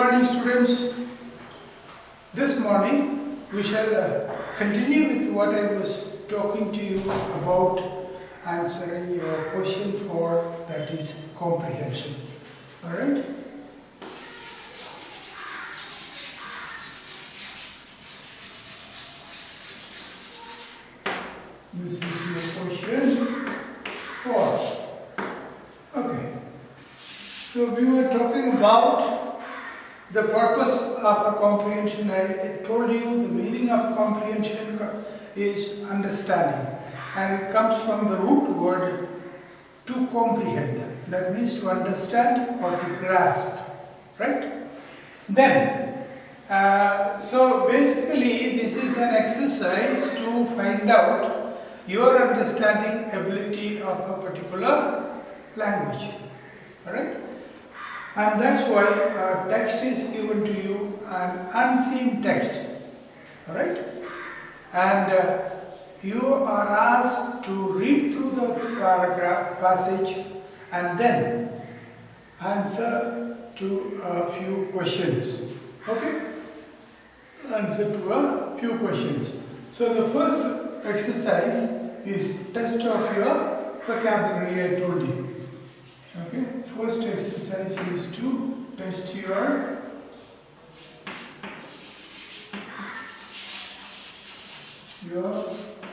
morning, students. This morning we shall continue with what I was talking to you about, answering your question 4, that is comprehension. Alright? This is your question 4. Okay. So we were talking about the purpose of a comprehension. I told you the meaning of comprehension is understanding, and it comes from the root word to comprehend. That means to understand or to grasp, right? Then, so basically this is an exercise to find out your understanding ability of a particular language, alright? And that's why a text is given to you, an unseen text, alright? And you are asked to read through the passage and then answer to a few questions, okay? Answer to a few questions. So the first exercise is test of your vocabulary, I told you. Okay, first exercise is to test your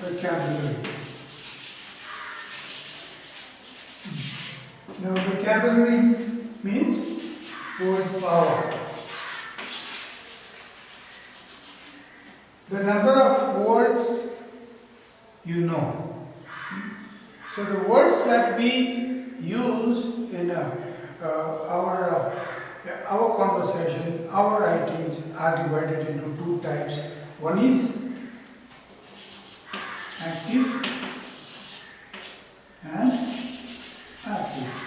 vocabulary. Now vocabulary means word power. The number of words you know. So the words that we use in our conversation, our writings are divided into 2 types. One is active and passive.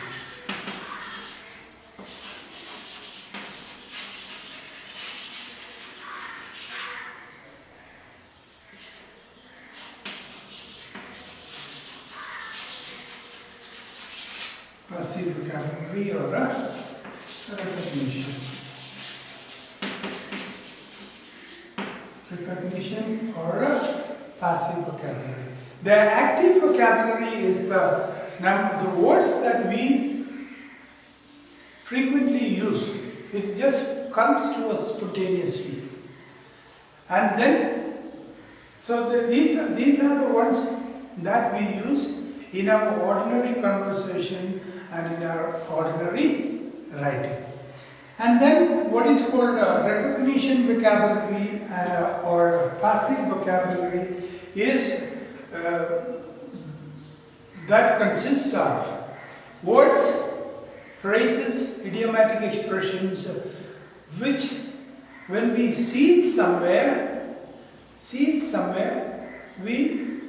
Passive vocabulary or a recognition. Recognition or a passive vocabulary. The active vocabulary is the words that we frequently use. It just comes to us spontaneously. And then, so these are the ones that we use in our ordinary conversation and in our ordinary writing. And then what is called recognition vocabulary or passive vocabulary is that consists of words, phrases, idiomatic expressions which when we see it somewhere, we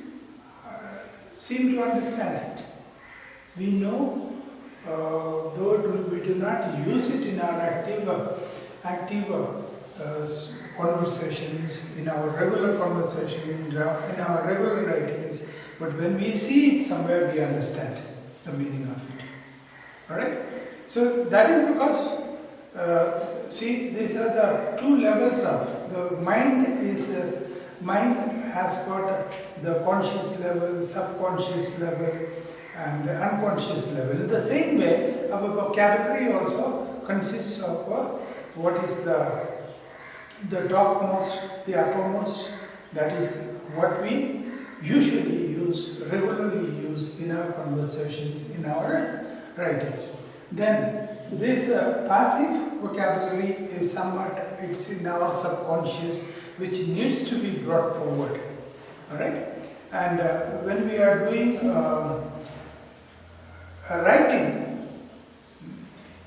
seem to understand it. We know, though we do not use it in our active conversations, in our regular conversation, in our regular writings, but when we see it somewhere, we understand the meaning of it. Alright? So that is because, see, these are the 2 levels of the mind. Mind has got the conscious level, subconscious level, and the unconscious level. In the same way, our vocabulary also consists of what is the topmost, the uppermost. That is what we usually use, regularly use in our conversations, in our writing. Then this passive vocabulary is somewhat, it's in our subconscious, which needs to be brought forward. Alright? And when we are doing writing,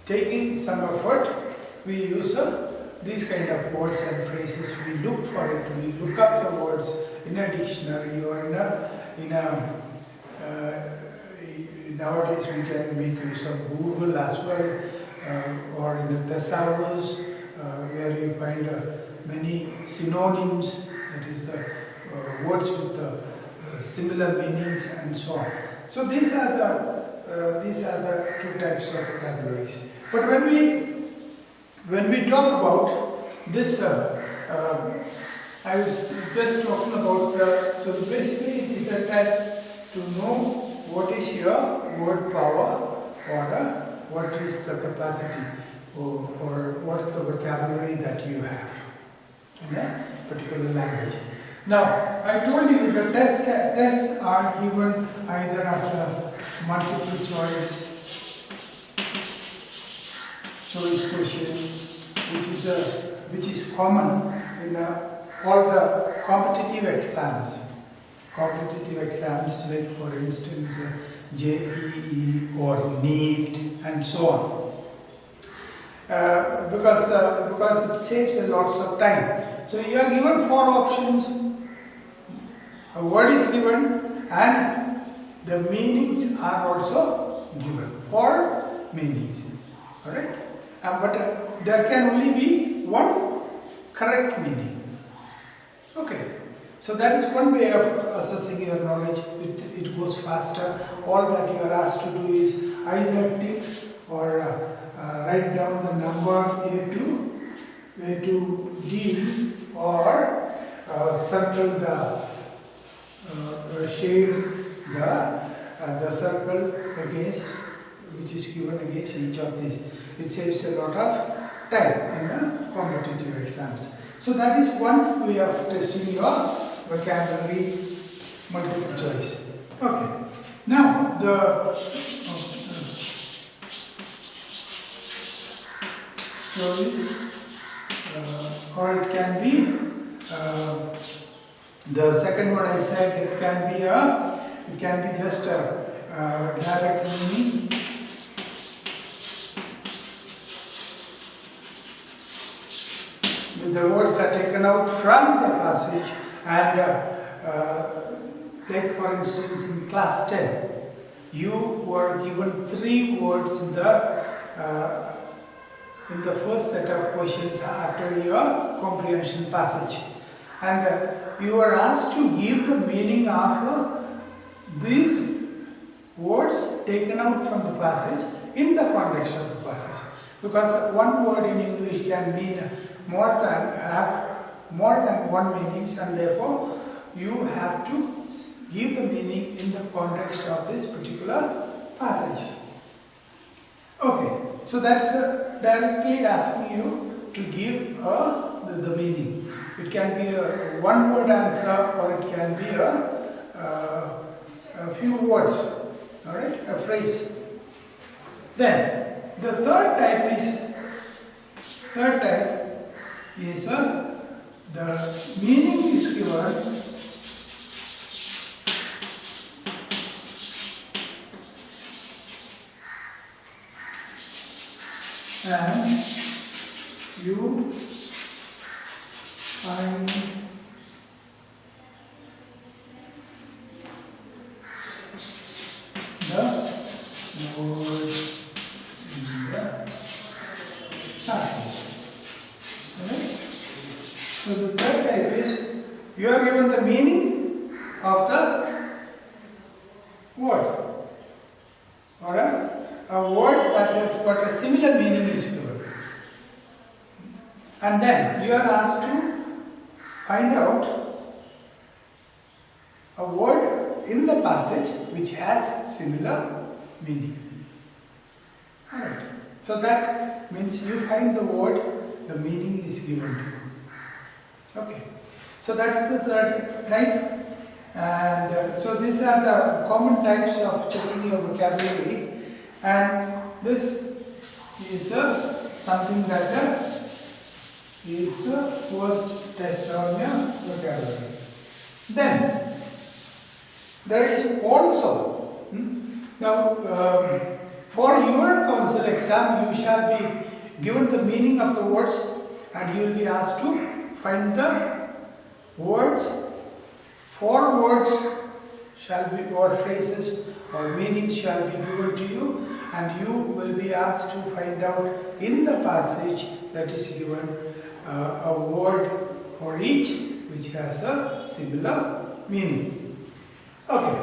taking some effort, we use these kind of words and phrases. We look for it. We look up the words in a dictionary or nowadays we can make use of Google as well, or in a thesaurus where you find many synonyms, that is the words with the similar meanings and so on. So these are the 2 types of vocabularies. But when we when we talk about this, I was just talking about so basically it is a test to know what is your word power or what is the capacity or what is the vocabulary that you have in a particular language. Now, I told you the tests are given either as a multiple choice question, which is common in all the competitive exams. Competitive exams, like for instance JEE or NEET and so on. Because it saves a lots of time. So you are given 4 options. A word is given and the meanings are also given. 4 meanings. Alright? But there can only be one correct meaning. Okay. So that is one way of assessing your knowledge. It goes faster. All that you are asked to do is either tick or write down the number A to D or circle shade the circle against which is given against each of these. It saves a lot of time in competitive exams. So that is one way of testing your vocabulary multiple choice. Okay. Now choice or it can be the second one I said it can be just a direct meaning. The words are taken out from the passage and like for instance in class 10 you were given 3 words in the first set of questions after your comprehension passage and you are asked to give the meaning of these words taken out from the passage in the context of the passage, because one word in English can mean more than one meanings, and therefore you have to give the meaning in the context of this particular passage. Okay, so that's directly asking you to give the meaning. It can be a one-word answer or it can be a few words, all right, a phrase. Then the third type is the meaning is given and you find the word in the passage. Right? So the third type is you are given the meaning of the word, or a word that has got a similar meaning is given, and then you are asked to find out a word in the passage which has similar meaning. Alright. So that means you find the word, the meaning is given to you. Okay. So that is the third type. And so these are the common types of checking your vocabulary. And this is something that is the first test on your vocabulary. Then there is also now for your council exam you shall be given the meaning of the words and you will be asked to find the words. 4 words shall be, or phrases or meanings shall be given to you, and you will be asked to find out in the passage that is given a word for each which has a similar meaning. Okay,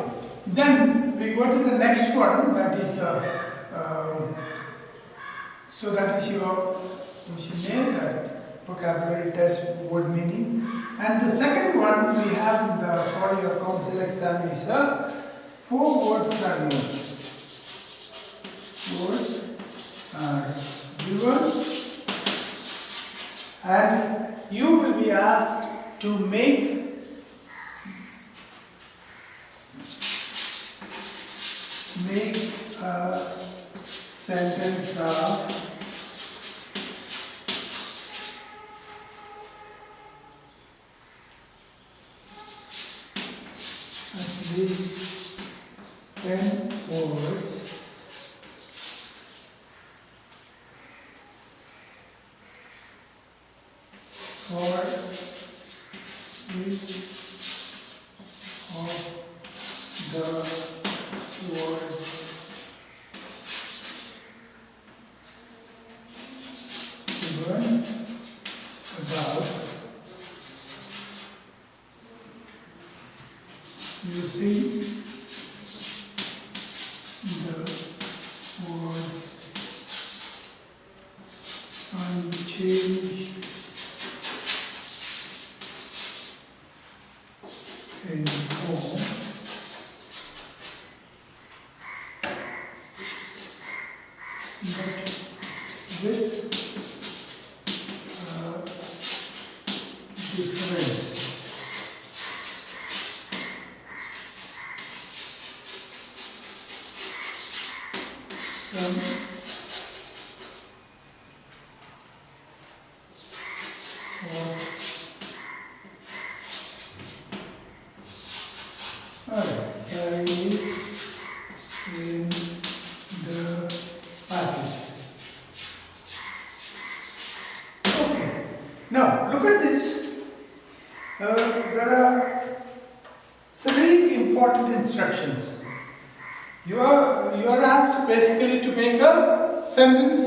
then we go to the next one, that is so that is your You should nail that vocabulary test word meaning. And the second one we have for your council exam is 4 words are given. Words are given, and you will be asked to make a sentence of at least 10 words for each of the words given above using the words unchanged in form, but with difference. There is in the passage. Okay. Now look at this. There are 3 important instructions. You are asked basically to make a sentence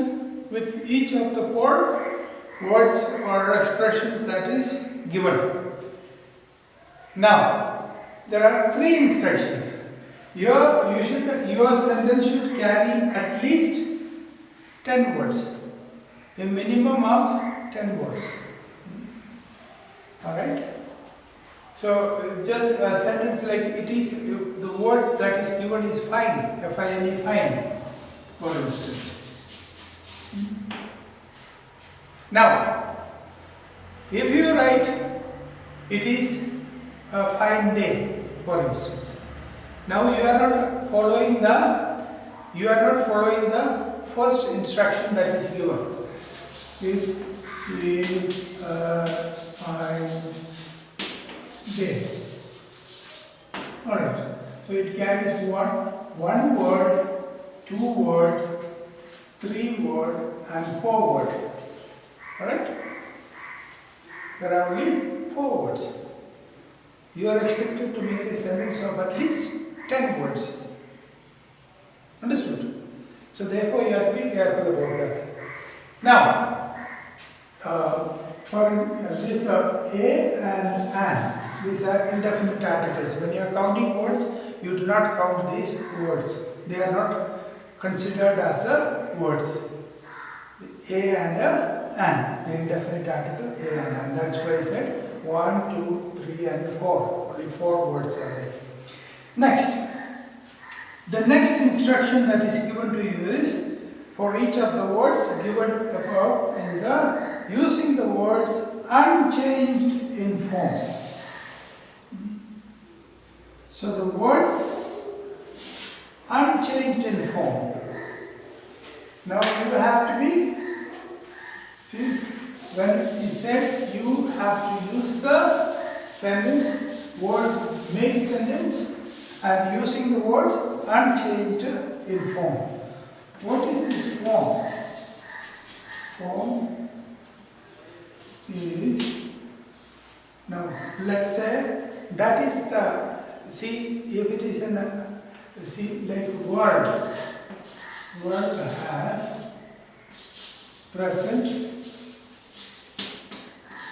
with each of the 4 words or expressions that is given. Now, there are 3 instructions. Your sentence should carry at least 10 words, a minimum of 10 words. Alright? So, just a sentence like it is, the word that is given is fine, F-I-N-E, fine, for instance. Now, if you write, it is a fine day, for instance. Now you are not following the first instruction that is given. It is a fine day. Alright. So it carries one word, 2 word, 3 word and 4 word. Alright? There are only 4 words. You are expected to make a sentence of at least 10 words. Understood? So therefore you have to be careful about that. Now, for this a and an, these are indefinite articles. When you are counting words, you do not count these words. They are not considered as words. A and an, the indefinite article a and an. That's why I said 1, 2, 3 and 4. Only 4 words are there. Next, the next instruction that is given to you is for each of the words given above in the using the words unchanged in form. So the words unchanged in form. Now you have to be, see, when he said you have to use the sentence, word make sentence, and using the word unchanged in form. What is this form? Form is, now let's say that is the, see, if it is in see, like word has present,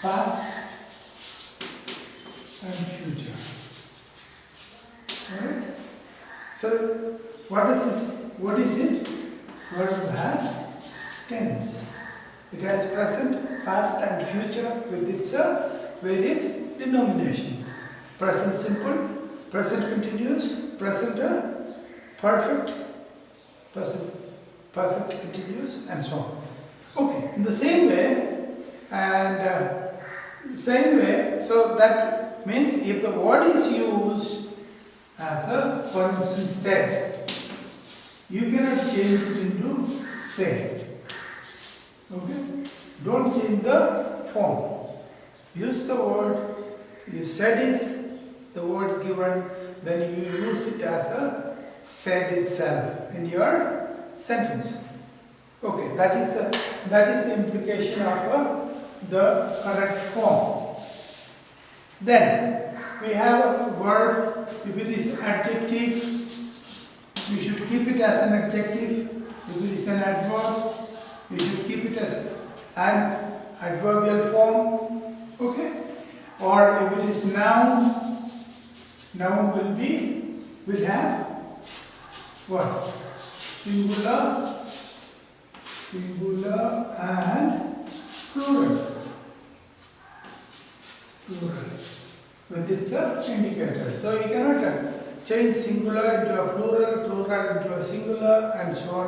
past and future. Alright? So what is it? What is it? Verb has tense. It has present, past and future with its various denomination. Present simple, present continuous, present perfect, present perfect continuous, and so on. Okay, in the same way, so that means if the word is used as a, for instance, said, you cannot change it into said. Okay? Don't change the form. Use the word. If said is the word given, then you use it as a said itself in your sentence. Okay, that is the implication of the correct form. Then we have a word. If it is adjective, you should keep it as an adjective. If it is an adverb, you should keep it as an adverbial form. Okay? Or if it is noun, noun will have what? Singular and plural. With its indicator. So you cannot change singular into a plural, plural into a singular, and so on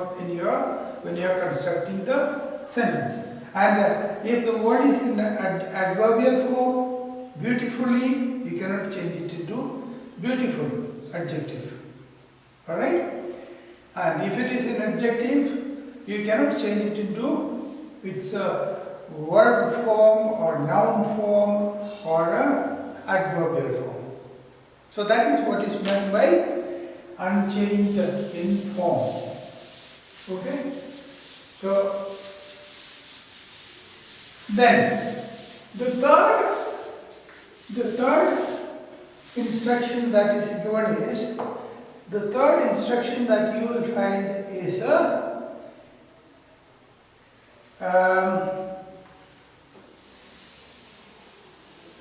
when you are constructing the sentence. And if the word is in an adverbial form, beautifully, you cannot change it into beautiful adjective. Alright? And if it is an adjective, you cannot change it into its verb form or noun form or adverbial form. So that is what is meant by unchanged in form. Okay? So then the third instruction that is given is, the third instruction that you will find is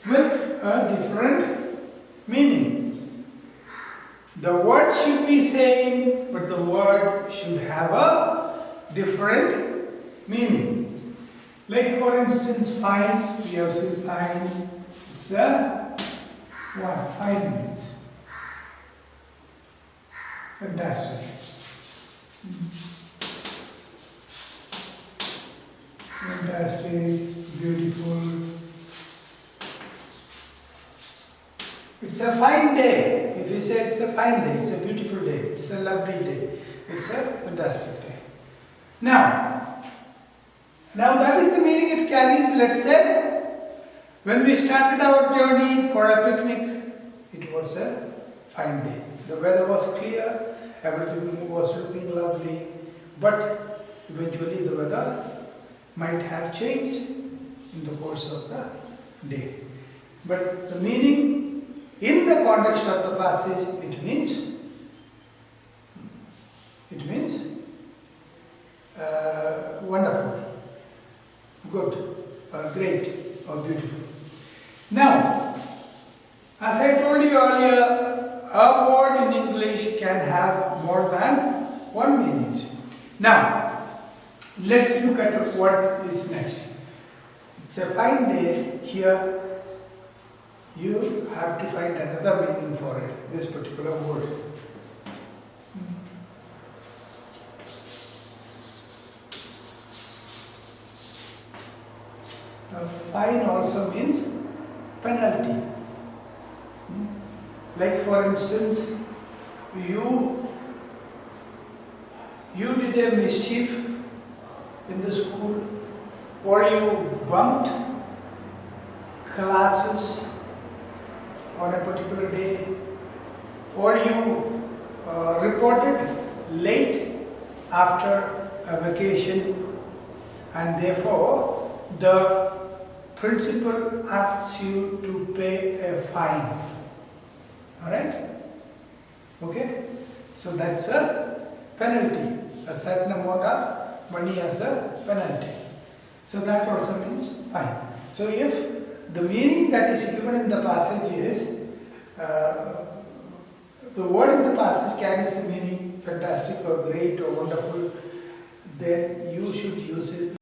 with a different meaning. The word should be same, but the word should have a different meaning. Like for instance, fine, we have seen fine. It's what fine means. Fantastic. Fantastic, beautiful. It's a fine day. If you say it's a fine day, it's a beautiful day, it's a lovely day, it's a fantastic day. Now that is the meaning it carries. Let's say, when we started our journey for a picnic, it was a fine day. The weather was clear, everything was looking lovely, but eventually the weather might have changed in the course of the day. But the meaning in the context of the passage, it means wonderful, good, or great, or beautiful. Now, as I told you earlier, a word in English can have more than one meaning. Now, let's look at what is next. It's a fine day. Here, you have to find another meaning for it, this particular word. Now, fine also means penalty. Like for instance, you did a mischief in the school, or you bunked classes on a particular day, or you reported late after a vacation, and therefore the principal asks you to pay a fine. Alright? Okay? So that's a penalty, a certain amount of money as a penalty. So that also means fine. So if the meaning that is given in the passage is, the word in the passage carries the meaning fantastic or great or wonderful, then you should use it